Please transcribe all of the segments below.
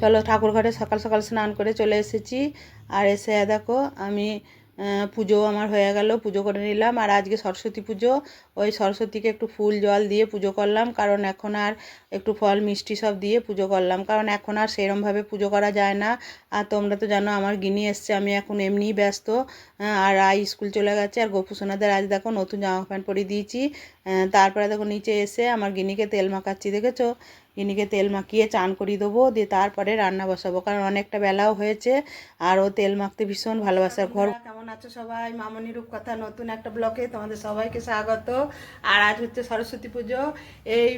চলো ঠাকুর ঘরে সকাল সকাল স্নান করে চলে এসেছি। আর এসে দেখো আমি পুজো আমার হয়ে গেল, পুজো করে নিলাম। আর আজকে সরস্বতী পুজো, ওই সরস্বতীকে একটু ফুল জল দিয়ে পুজো করলাম, কারণ এখন আর একটু ফল মিষ্টি সব দিয়ে পুজো করলাম, কারণ এখন আর সেরমভাবে পুজো করা যায় না। আর তোমরা তো জানো আমার গিনি এসছে, আমি এখন এমনিই ব্যস্ত। আর রাই স্কুল চলে গেছে, আর গপু সোনাদের আজ দেখো নতুন জামা প্যান্ট পরিয়ে দিয়েছি। তারপরে দেখো নিচে এসে আমার গিনিকে তেল মাখাচ্ছি, দেখেছো? গিনিকে তেল মাখিয়ে চান করিয়ে দেবো, দিয়ে তারপরে রান্না বসাবো, কারণ অনেকটা বেলাও হয়েছে। আর ও তেল মাখতে ভীষণ ভালোবাসে। ঘর কেমন আছো সবাই? মামনি রূপকথা নতুন একটা ব্লকে তোমাদের সবাইকে স্বাগত। আর আজ হচ্ছে সরস্বতী পুজো। এই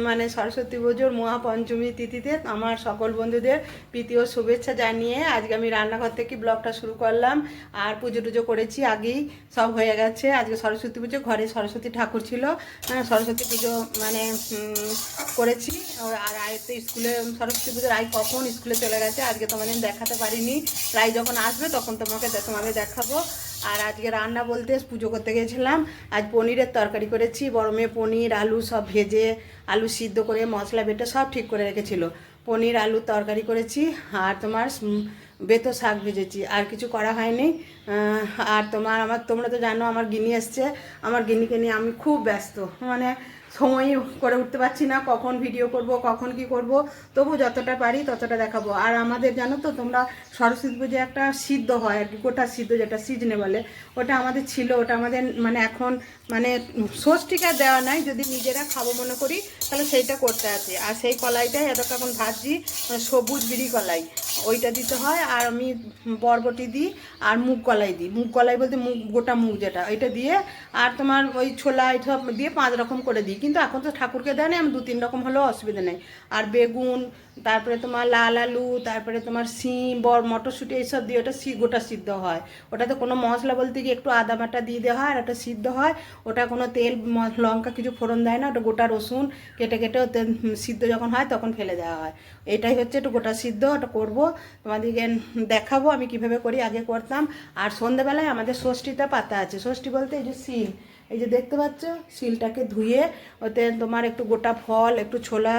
মানে সরস্বতী পুজোর মহাপঞ্চমী তিথিতে আমার সকল বন্ধুদের প্রীতি ও শুভেচ্ছা জানিয়ে আজকে আমি রান্নাঘর থেকে ব্লগটা শুরু করলাম। আর পুজো টুজো করেছি, আগেই সব হয়ে গেছে। আজকে সরস্বতী পুজো, ঘরে সরস্বতী ঠাকুর ছিল, সরস্বতী পুজো মানে করেছি। আর আয় তো স্কুলে সরস্বতী পুজোর আয় কখন স্কুলে চলে গেছে, আজকে তোমাদের দেখাতে পারিনি। রাই যখন আসবে তখন তোমাদের দেখাবো। আর আজকে রান্না বলতে পুজো করতে গেছিলাম, আজ পনিরের তরকারি করেছি। বড় মেয়ে পনির আলু সব ভেজে, আলু সিদ্ধ করে মশলা বেটে সব ঠিক করে রেখেছিল। পনির আলুর তরকারি করেছি, আর তোমার বেতো শাক ভেজেছি, আর কিছু করা হয়নি। আর তোমরা তো জানো আমার গিনি এসছে, আমার গিনিকে নিয়ে আমি খুব ব্যস্ত, মানে সময়ই করে উঠতে পারছি না, কখন ভিডিও করব কখন কি করব। তবু যতটা পারি ততটা দেখাবো। আর আমাদের জানো তো তোমরা, সরস্বতী পুজো একটা সিদ্ধ হয় আর কি, গোটা সিদ্ধ যেটা সিজনে বলে, ওটা আমাদের ছিল। ওটা আমাদের মানে এখন মানে ষষ্ঠীকা দেওয়া নাই, যদি নিজেরা খাবো মনে করি তাহলে সেইটা করতে আছে। আর সেই কলাইটাই এতটা এখন ভাজি, সবুজ বিড়ি কলাই, ওইটা দিতে হয়। আর আমি বরবটি দিই, আর মুগ কলাই দিই। মুগ কলাই বলতে মুগ, গোটা মুগ যেটা, ওইটা দিয়ে, আর তোমার ওই ছোলা এইসব দিয়ে 5 রকম করে দিই। কিন্তু এখন তো ঠাকুরকে দেয় না, আমি 2-3 রকম হলেও অসুবিধা নেই। আর বেগুন, তারপরে তোমার লাল আলু, তারপরে তোমার শিম, মটরশুঁটি এইসব দিয়ে ওটা গোটা সিদ্ধ হয়। ওটাতে কোনো মশলা বলতে গিয়ে একটু আদা বাটা দিয়ে দেওয়া হয়, আর ওটা সিদ্ধ হয়। ওটা কোনো তেল লঙ্কা কিছু ফোড়ন দেয় না, ওটা গোটা রসুন কেটে কেটে ওতে সিদ্ধ যখন হয় তখন ফেলে দেওয়া হয়। এটাই হচ্ছে একটু গোটা সিদ্ধ, ওটা করবো, তোমাদেরকে দেখাবো আমি কিভাবে করি, আগে করতাম। আর সন্ধ্যেবেলায় আমাদের ষষ্ঠীটা পাতা আছে। ষষ্ঠী বলতে এই যে শিল, এই যে দেখতে পাচ্ছ, শিলটাকে ধুয়ে ওতে তোমার একটু গোটা ফল, একটু ছোলা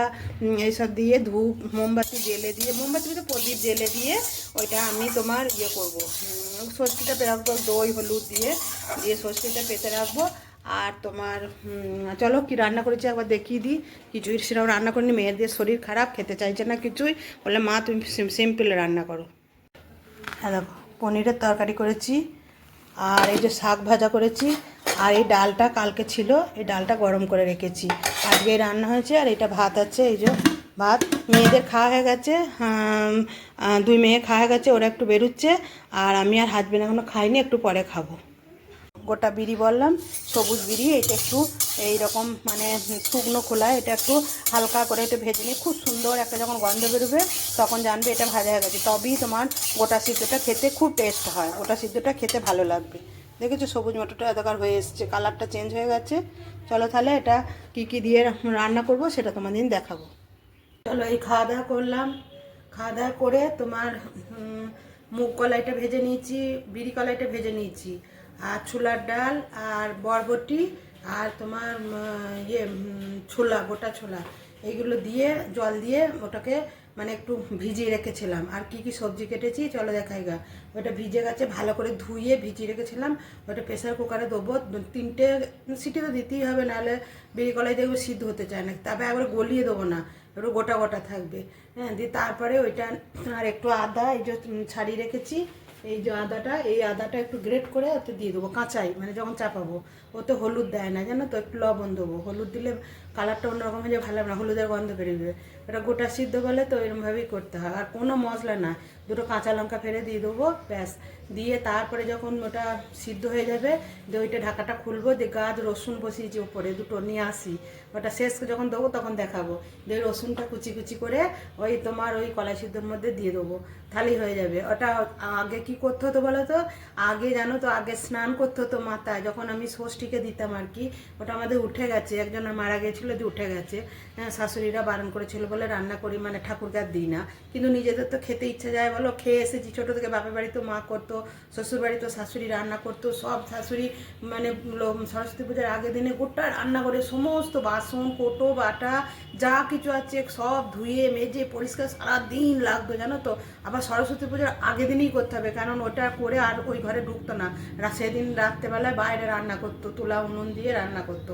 এইসব দিয়ে, ধূপ মোমবাতি জেলে দিয়ে, মোমবাতি তো প্রদীপ জেলে দিয়ে ওইটা আমি তোমার ইয়ে করবো, ষষ্ঠীটা পেতে রাখবো দই হলুদ দিয়ে, দিয়ে ষষ্ঠীটা পেতে রাখবো। আর তোমার চলো কি রান্না করেছি একবার দেখিয়ে দিই। কিছুই সেরকম রান্না করিনি, মেয়েদের শরীর খারাপ, খেতে চাইছে না কিছুই, বলে মা তুমি সিম্পল রান্না করো। হ্যাঁ দেখো, পনিরের তরকারি করেছি, আর এই যে শাক ভাজা করেছি, আর এই ডালটা কালকে ছিল, এই ডালটা গরম করে রেখেছি, আজকে রান্না হয়েছে। আর এটা ভাত আছে, এই যে ভাত। মেয়েদের খাওয়া হয়ে গেছে, 2 মেয়ে খাওয়া হয়ে গেছে, ওরা একটু বেরোচ্ছে। আর আমি আর হাজবেন্ড এখনও খাইনি, একটু পরে খাবো। গোটা বিড়ি বললাম, সবুজ বিড়ি, এটা একটু এইরকম মানে শুকনো খোলায়, এটা একটু হালকা করে একটু ভেজে নিয়ে খুব সুন্দর একটা যখন গন্ধ বেরোবে তখন জানবে এটা ভাজা হয়ে গেছে। তবেই তোমার গোটা সিদ্ধটা খেতে খুব টেস্ট হয়, গোটা সিদ্ধটা খেতে ভালো লাগবে। দেখেছো সবুজ মটরটা এতকার হয়ে এসছে, কালারটা চেঞ্জ হয়ে গেছে। চলো তাহলে এটা কি দিয়ে রান্না করব সেটা তোমাদের দেখাবো। চলো এই খাওয়া দাওয়া করলাম, খাওয়া দাওয়া করে তোমার মুগ কলাইটা ভেজে নিয়েছি, বিড়ি কলাইটা ভেজে নিয়েছি, আর ছোলার ডাল, আর বরবটি, আর তোমার ছোলা, গোটা ছোলা, এইগুলো দিয়ে জল দিয়ে ওটাকে মানে একটু ভিজিয়ে রেখেছিলাম। আর কি কি সবজি কেটেছি চলো দেখাই গা। ওটা ভিজে গেছে, ভালো করে ধুয়ে ভিজিয়ে রেখেছিলাম। ওটা প্রেসার কুকারে দেবো, 3টে সিটি তো দিতেই হবে, নাহলে বিড়ি কলাই দেখবো সিদ্ধ হতে চায় না। তারপরে একবার গলিয়ে দেবো না, একটু গোটা গোটা থাকবে। হ্যাঁ, দিয়ে তারপরে ওইটা আর একটু আদা এই যে ছাড়িয়ে রেখেছি, এই যে আদাটা, এই আদাটা একটু গ্রেট করে ওতে দিয়ে দেবো কাঁচাই, মানে যখন চাপাবো। ওতে হলুদ দেয় না জানো তো, একটু লবণ দেবো। হলুদ দিলে কালারটা অন্যরকম হয়ে যায়, ভালো না, হলুদের গন্ধ বেরোবে। ওটা গোটা সিদ্ধ বলে তো এরকমভাবেই করতে হয়। আর কোনো মশলা না, 2টো কাঁচা লঙ্কা ফেলে দিয়ে দেবো, ব্যাস। দিয়ে তারপরে যখন ওটা সিদ্ধ হয়ে যাবে, দিয়ে ওইটা ঢাকাটা খুলবো, দিয়ে গাছ রসুন বসিয়েছি উপরে 2টো, নিয়ে আসি। ওটা শেষ যখন দেবো তখন দেখাবো। দিয়ে রসুনটা কুচি কুচি করে ওই তোমার ওই কলাই সিদ্ধর মধ্যে দিয়ে দেবো, তাহলেই হয়ে যাবে। ওটা আগে কি করতে হতো বলো তো, আগে জানো তো, আগে স্নান করতে হতো মাথায়, যখন আমি ষষ্ঠীকে দিতাম আর কি। ওটা আমাদের উঠে গেছে, একজন মারা গেছিলো, দিয়ে উঠে গেছে। হ্যাঁ, শাশুড়িরা বারণ করেছিল বলে রান্না করি, মানে ঠাকুরকে আর দিই না, কিন্তু নিজেদের তো খেতে ইচ্ছা যায় বলো। খেয়ে এসেছি ছোটো থেকে, বাপের বাড়ি তো মা করতো, শ্বশুর বাড়ি তো শাশুড়ি রান্না করতো, সব শাশুড়ি মানে সরস্বতী পূজার আগের দিনে গোটা রান্না করে সমস্ত বাসন কোটো বাটা যা কিছু আছে সব ধুয়ে মেজে পরিষ্কার সারাদিন লাগতো জানো তো। আবার সরস্বতী পুজোর আগের দিনই করতে হবে, কারণ ওটা করে আর ওই ঘরে ঢুকতো না। সেদিন রাত্রেবেলায় বাইরে রান্না করতো, তুলা উনুন দিয়ে রান্না করতো।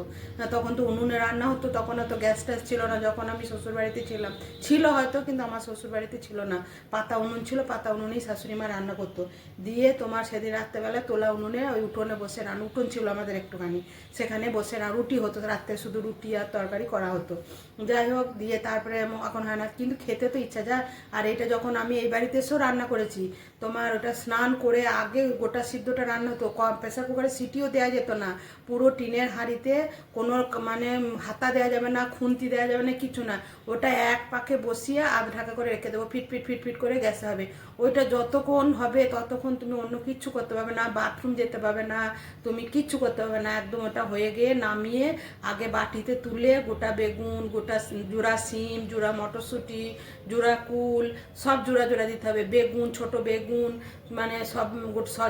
তখন তো উনুনে রান্না হতো, তখন তো গ্যাস ট্যাস ছিল না। যখন আমি শ্বশুরবাড়িতে ছিলাম, ছিল হয়তো, কিন্তু আমার শ্বশুরবাড়িতে ছিল না, পাতা উনুন ছিল, পাতা উনুনেই শাশুড়ি মা রান্না করতো। দিয়ে তোমার সেদিন রাত্রেবেলায় তোলা উনুনে ওই উঠোনে বসে উঠোন ছিল আমাদের একটুখানি, সেখানে বসে রুটি হতো রাত্রে, শুধু রুটি আর তরকারি করা হতো। যাই হোক, দিয়ে তারপরে এখন হয় না, কিন্তু খেতে তো ইচ্ছা যায়। আর এটা যখন আমি এই বাড়িতে এসেও রান্না করেছি, তোমার ওটা স্নান করে আগে গোটা সিদ্ধটা রান্না হতো, প্রেসার কুকারে সিটিও দেওয়া যেত না, পুরো টিনের হাঁড়িতে কোনো মানে হাতা দেওয়া যাবে না, খুন্তি দেওয়া যাবে না, কিছু না। ওটা এক পাকে বসিয়ে আধ ঢাকা করে রেখে দেবো, ফিট ফিট ফিট ফিট করে গ্যাসে হবে। ওইটা যতক্ষণ হবে ততক্ষণ তুমি অন্য কিচ্ছু করতে পারবে না, বাথরুম যেতে পারবে না, তুমি কিচ্ছু করতে পারবে না। একদম ওটা হয়ে গিয়ে নামিয়ে আগে বাটিতে তুলে গোটা বেগুন, গোটা জোড়া সিম, জোড়া মটরশুঁটি, জোড়া কুল সব জোড়া জোড়া দিতে হবে। বেগুন, ছোট বেগুন, মানে সব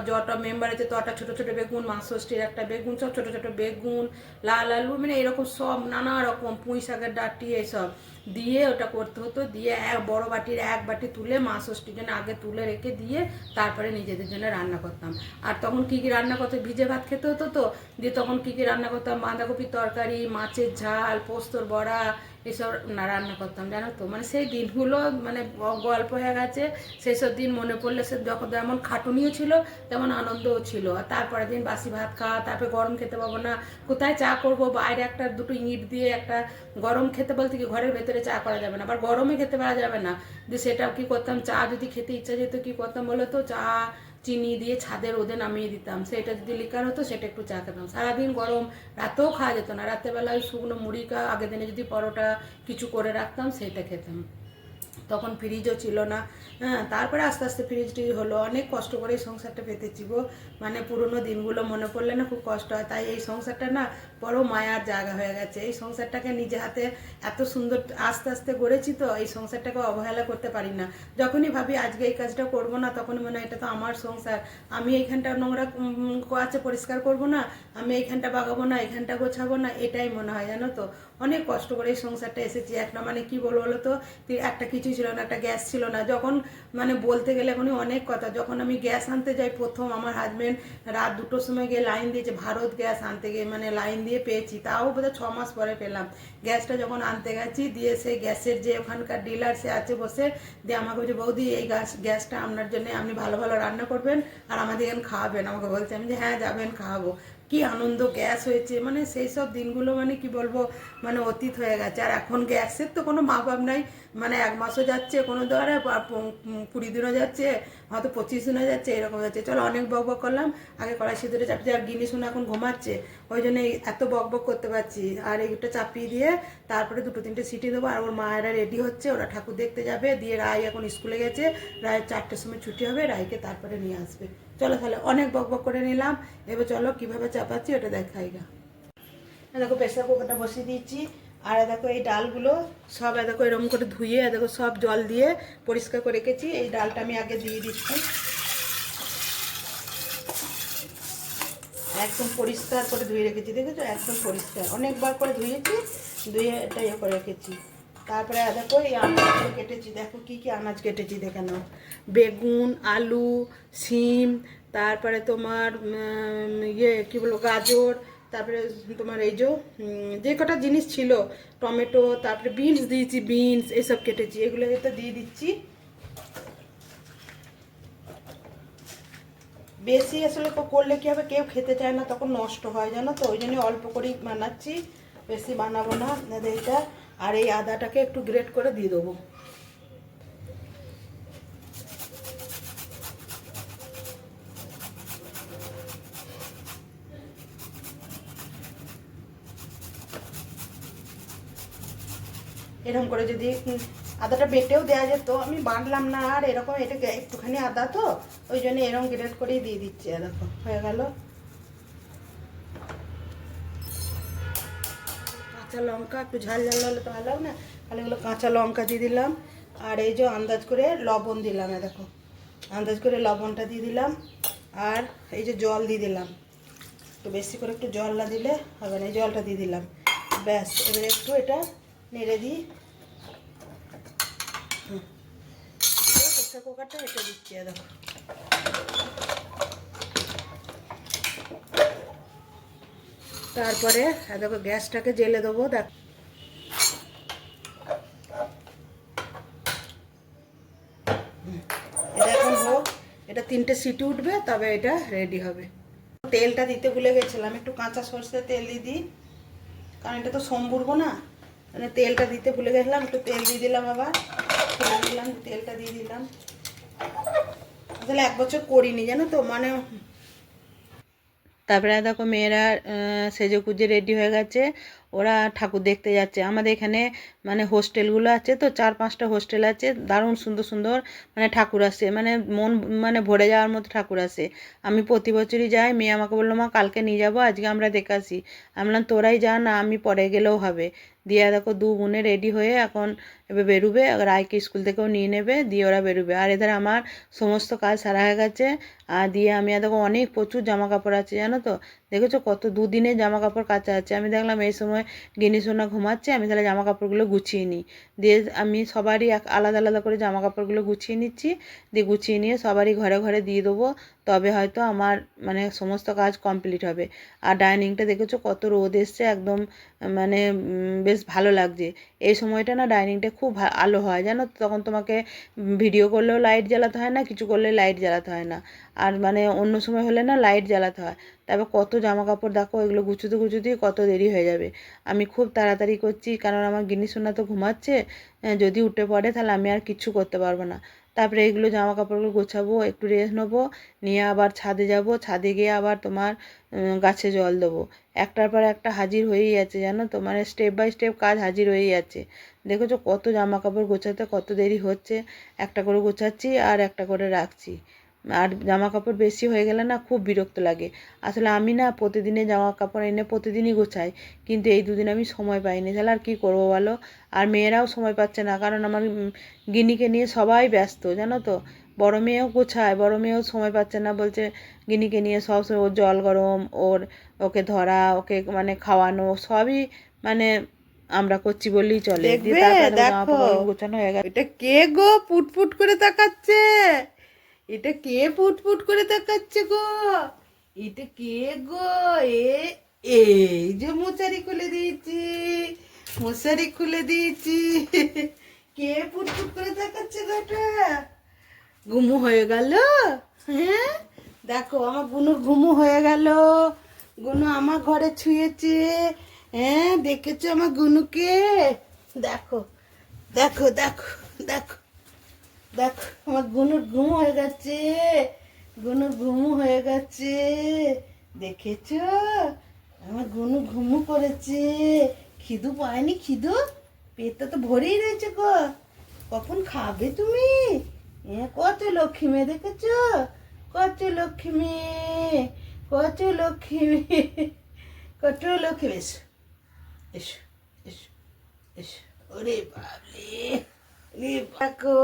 যটা মেম্বার আছে তটা ছোটো ছোটো বেগুন, মা ষষ্ঠীর একটা বেগুন, সব ছোটো ছোটো বেগুন, লাল আলু, মানে এরকম সব নানা রকম, পুঁই শাকের ডাঁটি এইসব দিয়ে ওটা করতে হতো। দিয়ে এক বড় বাটির এক বাটি তুলে মা ষষ্ঠীর জন্য আগে তুলে রেখে দিয়ে তারপরে নিজেদের জন্য রান্না করতাম। আর তখন কী কী রান্না করতে, ভিজে ভাত খেতে হতো তো, দিয়ে তখন কী কী রান্না করতাম, বাঁধাকপির তরকারি, মাছের ঝাল, পোস্তর বড়া, এসব রান্না করতাম জানো তো। মানে সেই দিনগুলো মানে গল্প হয়ে গেছে, সেই সব দিন মনে পড়লে সে যখন যেমন খাটুনিও ছিল তেমন আনন্দও ছিল। আর তারপরের দিন বাসি ভাত খাওয়া, তারপরে গরম খেতে পাবো না, কোথায় চা করবো, বাইরে একটা দুটো ইঁট দিয়ে একটা গরম খেতে বলতে কি ঘরের ভেতরে চা করা যাবে না, আবার গরমে খেতে পারা যাবে না। দিয়ে সেটাও কী করতাম, চা যদি খেতে ইচ্ছা যেত কী করতাম বলো তো, চা চিনি দিয়ে ছাদে রোদে নামিয়ে দিতাম, সেটা যদি লিকার হতো সেটা একটু চা খেতাম। সারাদিন গরম, রাতেও খাওয়া যেত না, রাত্রেবেলা ওই শুকনো মুড়ি আগের দিনে যদি পরোটা কিছু করে রাখতাম সেটা খেতাম। তখন ফ্রিজও ছিল না। হ্যাঁ, তারপরে আস্তে আস্তে ফ্রিজ টিজ হলো, অনেক কষ্ট করে এই সংসারটা পেতেছি গো। মানে পুরোনো দিনগুলো মনে পড়লে না খুব কষ্ট হয়। তাই এই সংসারটা না বড় মায়ার জায়গা হয়ে গেছে। এই সংসারটাকে নিজে হাতে এত সুন্দর আস্তে আস্তে গড়েছি, তো এই সংসারটাকে অবহেলা করতে পারি না। যখনই ভাবি আজকে এই কাজটা করবো না, তখনই মনে হয় এটা তো আমার সংসার, আমি এইখানটা নোংরা আছে পরিষ্কার করব না, আমি এইখানটা বাগাবো না, এইখানটা গোছাবো না, এটাই মনে হয় জানো তো। অনেক কষ্ট করে এই সংসারটা এসেছি। একটা মানে কি বলবো বলো তো, একটা কিছু ছিল না, একটা গ্যাস ছিল না। যখন মানে বলতে গেলে এখনই অনেক কথা, যখন আমি গ্যাস আনতে যাই প্রথম, আমার হাজব্যান্ড রাত 2টোর সময় গিয়ে লাইন দিয়েছে, ভারত গ্যাস আনতে গিয়ে মানে লাইন দিয়ে পেয়েছি, তাও বোধহয় 6 মাস পরে পেলাম। গ্যাসটা যখন আনতে গেছি, দিয়ে সেই গ্যাসের যে ওখানকার ডিলার সে আছে বসে, দিয়ে আমাকে বলছে বৌদি এই গ্যাসটা আপনার জন্য, আপনি ভালো ভালো রান্না করবেন আর আমাদের এখানে খাওয়াবেন, আমাকে বলছে। আমি যে হ্যাঁ যাবেন, খাওয়াবো। কি আনন্দ, গ্যাস হয়েছে, মানে সেই সব দিনগুলো মানে কি বলবো, মানে অতীত হয়ে গেছে। আর এখন গ্যাসের তো কোনো মা বাপ নাই, মানে 1 মাসও যাচ্ছে কোনো দ্বারা, 20 দিনও যাচ্ছে, হয়তো 25 দিনও যাচ্ছে, এরকম যাচ্ছে। চলো অনেক বক বক করলাম, আগে কড়াই সিদ্ধটা চাপিয়ে, আর গিনি শোনা এখন ঘুমাচ্ছে, ওই জন্য এত বক বক করতে পারছি। আর এইটা চাপিয়ে দিয়ে তারপরে 2-3টে সিটি দেবো। আর ওর মায়েরা রেডি হচ্ছে, ওরা ঠাকুর দেখতে যাবে। দিয়ে রায় এখন স্কুলে গেছে, রায় 4টের সময় ছুটি হবে, রায়কে তারপরে নিয়ে আসবে। চলো তাহলে অনেক বক বক করে নিলাম, এবার চলো কীভাবে চাপাচ্ছি ওটা দেখাই গা। দেখো প্রেসার কুকারটা বসিয়ে দিয়েছি, আর দেখো এই ডালগুলো সব দেখো এরকম করে ধুয়ে দেখো সব জল দিয়ে পরিষ্কার করে রেখেছি। এই ডালটা আমি আগে দিয়ে দিচ্ছি, একদম পরিষ্কার করে ধুয়ে রেখেছি, দেখেছো একদম পরিষ্কার, অনেকবার করে ধুয়েছি, ধুয়ে এটা ইয়ে করে রেখেছি। তারপরে দেখো এই আনাজগুলো কেটেছি, দেখো কি কি আনাজ কেটেছি দেখে নাও। বেগুন, আলু, সিম, তারপরে তোমার ইয়ে কী বলবো গাজর, তারপরে তোমার এই যে কটা জিনিস ছিল, টমেটো, তারপরে বিনস দিয়েছি, বিনস এইসব কেটেছি, এগুলো তো দিয়ে দিচ্ছি। বেশি আসলে করলে কী হবে, কেউ খেতে চায় না, তখন নষ্ট হয় জানো তো, ওই জন্য অল্প করেই বানাচ্ছি, বেশি বানাবো না এইটা। আর এই আদাটাকে একটু গ্রেট করে দিয়ে দেবো। এরকম করে যদি আদাটা বেটেও দেওয়া যেত, আমি বাটলাম না, আর এরকম এটা একটুখানি আদা তো, ওই জন্য এরকম গ্রেট করেই দিয়ে দিচ্ছি। দেখো হয়ে গেল। কাঁচা লঙ্কা একটু ঝাল ঝাল হলে তো ভালো না, আর এগুলো কাঁচা লঙ্কা দিয়ে দিলাম, আর এই যে আন্দাজ করে লবণ দিলাম, দেখো আন্দাজ করে লবণটা দিয়ে দিলাম, আর এই যে জল দিয়ে দিলাম, একটু বেশি করে একটু জল না দিলে হবে না, এই জলটা দিয়ে দিলাম, ব্যাস। এবার একটু এটা নেড়ে দিই, প্রেসার কুকারটা রেখে দিচ্ছি, দেখো তারপরে দেখো গ্যাসটাকে জেলে দেবো, দেখো এটা এখন হোক, এটা 3টে সিটি উঠবে তবে এটা রেডি হবে। তেলটা দিতে ভুলে গেছিলাম, একটু কাঁচা সরষের তেল দিয়ে দিই, কারণ এটা তো সম্ভব না, মানে তেলটা দিতে ভুলে গেছিলাম, একটু তেল দিয়ে দিলাম, আবার দিলাম, তেলটা দিয়ে দিলাম। আসলে 1 বছর করিনি জানো তো, মানে তারপরে দেখো মেয়েরা সেজে গুজে রেডি হয়ে গেছে, ওরা ঠাকুর দেখতে যাচ্ছে। আমাদের এখানে মানে হোস্টেলগুলো আছে তো, 4-5টা হোস্টেল আছে, দারুণ সুন্দর সুন্দর মানে ঠাকুর আসে, মানে মন মানে ভরে যাওয়ার মতো ঠাকুর আসে। আমি প্রতি বছরই যাই, মেয়ে আমাকে বললো মা কালকে নিয়ে যাবো, আজকে আমরা দেখে আসি। আমি বললাম তোরাই যা না, আমি পরে গেলেও হবে। দিয়ে দেখো 2 বোনে রেডি হয়ে এখন এবার বেরোবে, রায়কে স্কুল থেকেও নিয়ে নেবে, দিয়ে ওরা বেরোবে। আর এদের আমার সমস্ত কাজ সারা হয়ে গেছে, আর দিয়ে আমি দেখো অনেক প্রচুর জামা কাপড় আছে জানো তো, দেখেছো কত 2 দিনের জামা কাপড় কাচা আছে। আমি দেখলাম এই সময় গিনি সোনা ঘুমাচ্ছে, আমি তাহলে জামা কাপড়গুলো গুছিয়ে নিই, দিয়ে আমি সবারই আলাদা আলাদা করে জামা কাপড়গুলো গুছিয়ে নিচ্ছি, দিয়ে গুছিয়ে নিয়ে সবারই ঘরে ঘরে দিয়ে দেবো, তবে হয়তো আমার মানে সমস্ত কাজ কমপ্লিট হবে। আর ডাইনিংটা দেখেছো কত রোদ এসছে, একদম মানে বেশ ভালো লাগছে। এই সময়টা না ডাইনিংটা খুব আলো হয় জানো তো, তখন তোমাকে ভিডিও করলেও লাইট জ্বালাতে হয় না, কিছু করলে লাইট জ্বালাতে হয় না, আর মানে অন্য সময় হলে না লাইট জ্বালাতে হয়। তারপর কত জামা কাপড় দেখো, এগুলো গুছোতে গুছোতেই কত দেরি হয়ে যাবে। আমি খুব তাড়াতাড়ি করছি, কারণ আমার গিনি সোনা তো ঘুমাচ্ছে, যদি উঠে পড়ে তাহলে আমি আর কিচ্ছু করতে পারবো না। তারপরে এইগুলো জামা কাপড়গুলো গোছাবো, একটু রেস্ট নেবো, নিয়ে আবার ছাদে যাব, ছাদে গিয়ে আবার তোমার গাছে জল দেবো। একটার পর একটা হাজির হয়েই আছে জানো তো, মানে স্টেপ বাই স্টেপ কাজ হাজির হয়েই আছে। দেখেছো কত জামা কাপড় গোছাতে কত দেরি হচ্ছে, একটা করে গোছাচ্ছি আর একটা করে রাখছি। আর জামা কাপড় বেশি হয়ে গেলে না খুব বিরক্ত লাগে। আসলে আমি না প্রতিদিনে জামা কাপড় এনে প্রতিদিনই গোছাই, কিন্তু এই 2 দিন আমি সময় পাইনি, তাহলে আর কী করবো বলো। আর মেয়েরাও সময় পাচ্ছে না, কারণ আমার গিনিকে নিয়ে সবাই ব্যস্ত জানো তো। বড় মেয়েও গোছায়, বড় মেয়েও সময় পাচ্ছে না, বলছে গিনিকে নিয়ে সবসময় ওর জল গরম, ওকে ধরা, ওকে মানে খাওয়ানো সবই মানে আমরা করছি বললেই চলে। দেখবে দেখো গোছানো হয়ে গেছে। এটা কে গো পুটপুট করে তাকাচ্ছে, এটা কে পুটপুট করে তাকাচ্ছে গো, এটা কে গো, এই যে মশারি খুলে দিয়েছি, মশারি খুলে দিয়েছি, কে পুটপুট করে তাকাচ্ছে গো, এটা ঘুমু হয়ে গেল। হ্যাঁ দেখো আমার গুনুর ঘুমু হয়ে গেল, গুনু আমার ঘরে ছুঁয়েছে। হ্যাঁ দেখেছো আমার গুনুকে, দেখো দেখো দেখো দেখো দেখো আমার গুনুর ঘুম হয়ে গেছে, গুনুর ঘুমু হয়ে গেছে, দেখেছো আমার গুনু ঘুমু করেছে। খিদু পায়নি, খিদু পেটটা তো ভরেই রয়েছে গো, কখন খাবে তুমি? কত লক্ষ্মী মেয়ে দেখেছো, কত লক্ষ্মী মেয়ে, কত লক্ষ্মী মেয়ে, কত লক্ষ্মী। এসো এসো এসো এসো, ওরে বাবরে, দেখো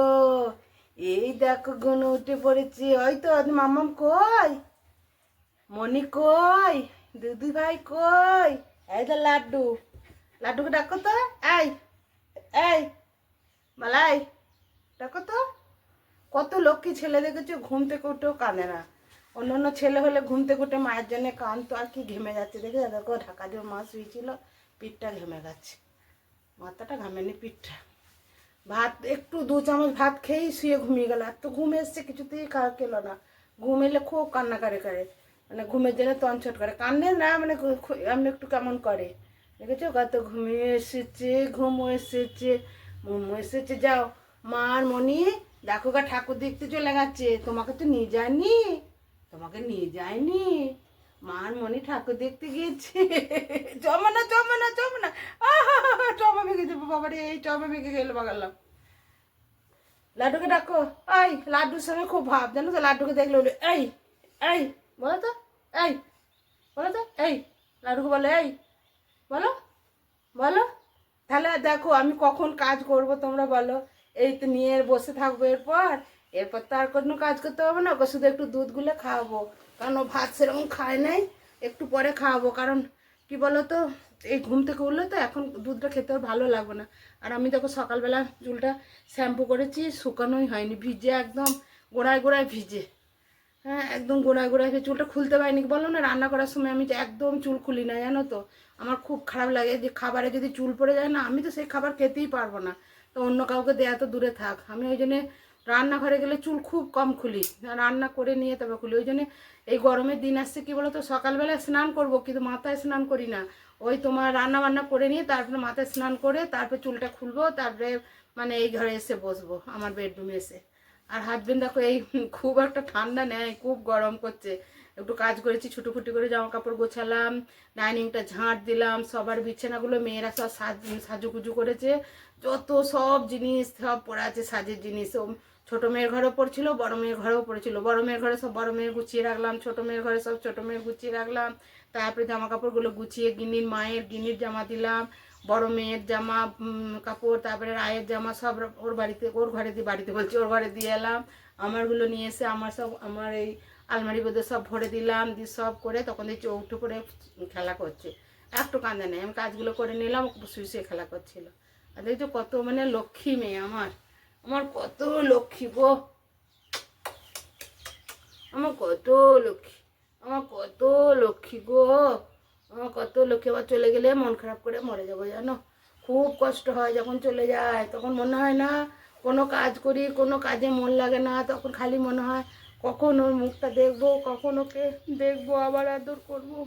এই দেখো গুনু উঠে পড়েছে, ওই তো মামাম কই, মনি কই, দিদি ভাই কই, এই তো লাড্ডু, লাড্ডুকে ডাকো তো, এই এই মালাই ডাকো তো। কত লক্ষ্মী ছেলে দেখেছো, ঘুম থেকে উঠেও কাঁদে না। অন্য অন্য ছেলে হলে ঘুম থেকে উঠে মায়ের জন্য কাঁদতো, আর কি ঘেমে যাচ্ছে দেখে, দেখো ঢাকা দিয়ে মা শুয়েছিল, পিঠটা ঘেমে গেছে, মাথাটা ঘামেনি পিঠটা। ভাত একটু 2 চামচ ভাত খেয়েই শুয়ে ঘুমিয়ে গেল, এত ঘুম এসছে কিছুতেই খাওয়া খেলো না। ঘুম এলে খুব কান্না করে করে, মানে ঘুমের জন্য তনছট করে, কান্নে না মানে এমনি একটু কেমন করে দেখেছো, কত ঘুমিয়ে এসেছে, ঘুম এসেছে, ঘুম এসেছে। যাও মার মনি দেখো গা ঠাকুর দেখতে চলে গেছে, তোমাকে তো নিয়ে যায়নি, তোমাকে নিয়ে যায়নি, মার মনি ঠাকুর দেখতে গিয়েছে। জমা না জমা না জমা না, টমা ভেঙে যাবো বাবারে, এই টমা ভেঙে গেলে বাগালাম। লাড্ডুকে ডাকো, এই লাড্ডুর সঙ্গে খুব ভাব জানো তো, লাড্ডুকে দেখলে বলে এই এই বলো তো, এই বলো তো, এই লাড্ডুকে বলো, এই বলো বলো তাহলে দেখো আমি কখন কাজ করব তোমরা বলো। এই তো নিয়ে বসে থাকবো, এরপর এরপর তো আর কোনো কাজ করতে হবে না, ওকে শুধু একটু দুধ গুলে খাওয়াবো, কারণ ও ভাত সেরকম খায় নাই। একটু পরে খাওয়াবো, কারণ কি বলো তো, এই ঘুম থেকে উঠলে তো এখন দুধটা খেতে ওর ভালো লাগবে না। আর আমি দেখো সকালবেলা চুলটা শ্যাম্পু করেছি, শুকানোই হয়নি, ভিজে একদম গোড়ায় গোড়ায় ভিজে। হ্যাঁ, একদম গোড়ায় গোড়ায় চুলটা খুলতে পারিনি। বললো না রান্না করার সময় আমি যে একদম চুল খুলি না, জানো তো আমার খুব খারাপ লাগে যে খাবারে যদি চুল পড়ে যায় না, আমি তো সেই খাবার খেতেই পারবো না। তো অন্য কাউকে দেয়া তো দূরে থাক, আমি ওই জন্যে রান্নাঘরে গেলে চুল খুব কম খুলি, রান্না করে নিয়ে তবে খুলি। ওই জন্যে এই গরমের দিন আসছে, কি বলো তো, সকালবেলা স্নান করব কিন্তু মাথায় স্নান করি না। ওই তোমার রান্না বান্না করে নিয়ে তারপরে মাথায় স্নান করে তারপরে চুলটা খুলবো, তারপরে মানে এই ঘরে এসে বসবো, আমার বেডরুমে এসে। আর হাজবেন্ড দেখো এই খুব একটা ঠান্ডা নেই, খুব গরম করছে। একটু কাজ করেছি, ছুটোফুটি করে জামা কাপড় গোছালাম, ডাইনিংটা ঝাঁট দিলাম, সবার বিছানাগুলো মেয়েরা সব সাজুগুজু করেছে, যত সব জিনিস সব পড়ে আছে সাজের জিনিস। ছোটো মেয়ের ঘরেও পড়ছিল, বড় মেয়ের ঘরেও পড়েছিল। বড় মেয়ের ঘরে সব বড় মেয়ের গুছিয়ে রাখলাম, ছোটো মেয়ের ঘরে সব ছোটো মেয়ের গুছিয়ে রাখলাম। তারপরে জামা কাপড়গুলো গুছিয়ে গিন্নির মায়ের গিন্নির জামা দিলাম, বড় মেয়ের জামা কাপড়, তারপরে রায়ের জামা সব ওর বাড়িতে, ওর ঘরে দিয়ে, বাড়িতে বলছি ওর ঘরে দিয়ে এলাম। আমারগুলো নিয়ে এসে আমার এই আলমারি বোধে সব ভরে দিলাম, দিয়ে সব করে তখন দেখছি ও উঠে পড়ে খেলা করছে। একটু কাঁদে নেই, আমি কাজগুলো করে নিলাম, শুয়ে শুয়ে খেলা করছিল। আর দেখছো কত মানে লক্ষ্মী মেয়ে আমার, আমার কত লক্ষ্মী গো, আমার কত লক্ষ্মী, আমার কত লক্ষ্মী গো, আমার কত লক্ষ্মী। আবার চলে গেলে মন খারাপ করে মরে যাবো জানো, খুব কষ্ট হয় যখন চলে যায়। তখন মনে হয় না কোনো কাজ করি, কোনো কাজে মন লাগে না, তখন খালি মনে হয় কখন ওর মুখটা দেখবো, কখন ওকে দেখবো, আবার আদর করবো।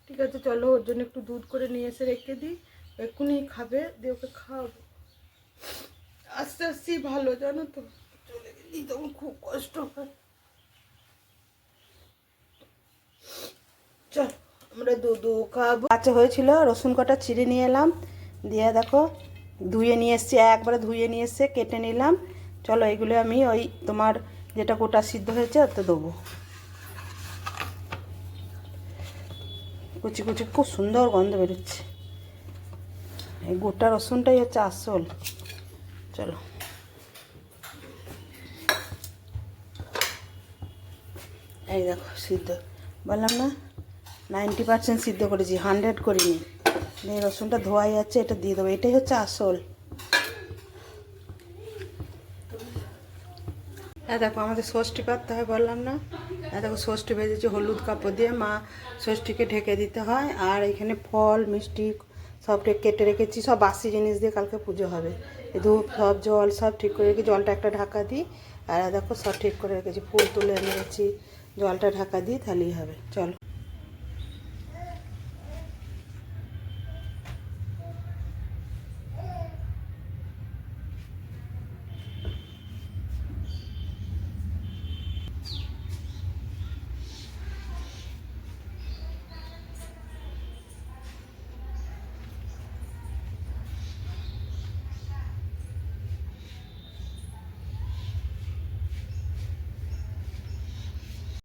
ঠিক আছে চলো, ওর জন্য একটু দুধ করে নিয়ে এসে রেখে দিই, এক্ষুনি খাবে, দিয়ে ওকে খাওয়াবো। আস্তে আস্তেই ভালো জানো তো, চলে গেলেই তখন খুব কষ্ট হয়। চল আমরা দুধ খাবো। কাঁচা হয়েছিল, রসুন কটা চিড়ে নিয়ে এলাম, দিয়ে দেখো ধুয়ে নিয়ে এসছি, একবারে ধুয়ে নিয়ে এসে কেটে নিলাম। চলো এগুলো আমি ওই তোমার যেটা গোটা সিদ্ধ হয়েছে ওতে দেবো। কুচি কুচি খুব সুন্দর গন্ধ বেরোচ্ছে, এই গোটা রসুনটাই হচ্ছে আসল। চলো এই দেখো সিদ্ধ, বললাম না 90% সিদ্ধ করেছি, 100 করিনি। এই রসুনটা ধোয়া যাচ্ছে, এটা দিয়ে দেবো, এটাই হচ্ছে আসল। হ্যাঁ দেখো আমাদের ষষ্ঠী পাততে হয় বললাম না, হ্যাঁ দেখো ষষ্ঠী ভেজেছি হলুদ কাপড় দিয়ে, মা ষষ্ঠীকে ঢেকে দিতে হয়। আর এখানে ফল মিষ্টি সব কেটে রেখেছি, সব বাসি জিনিস দিয়ে কালকে পুজো হবে। ধূপ সব জল সব ঠিক করে রেখেছি, জলটা একটা ঢাকা দিই। আর দেখো সব ঠিক করে রেখেছি, ফুল তুলে এনে রেখেছি, জলটা ঢাকা দিই তাহলেই হবে। চলো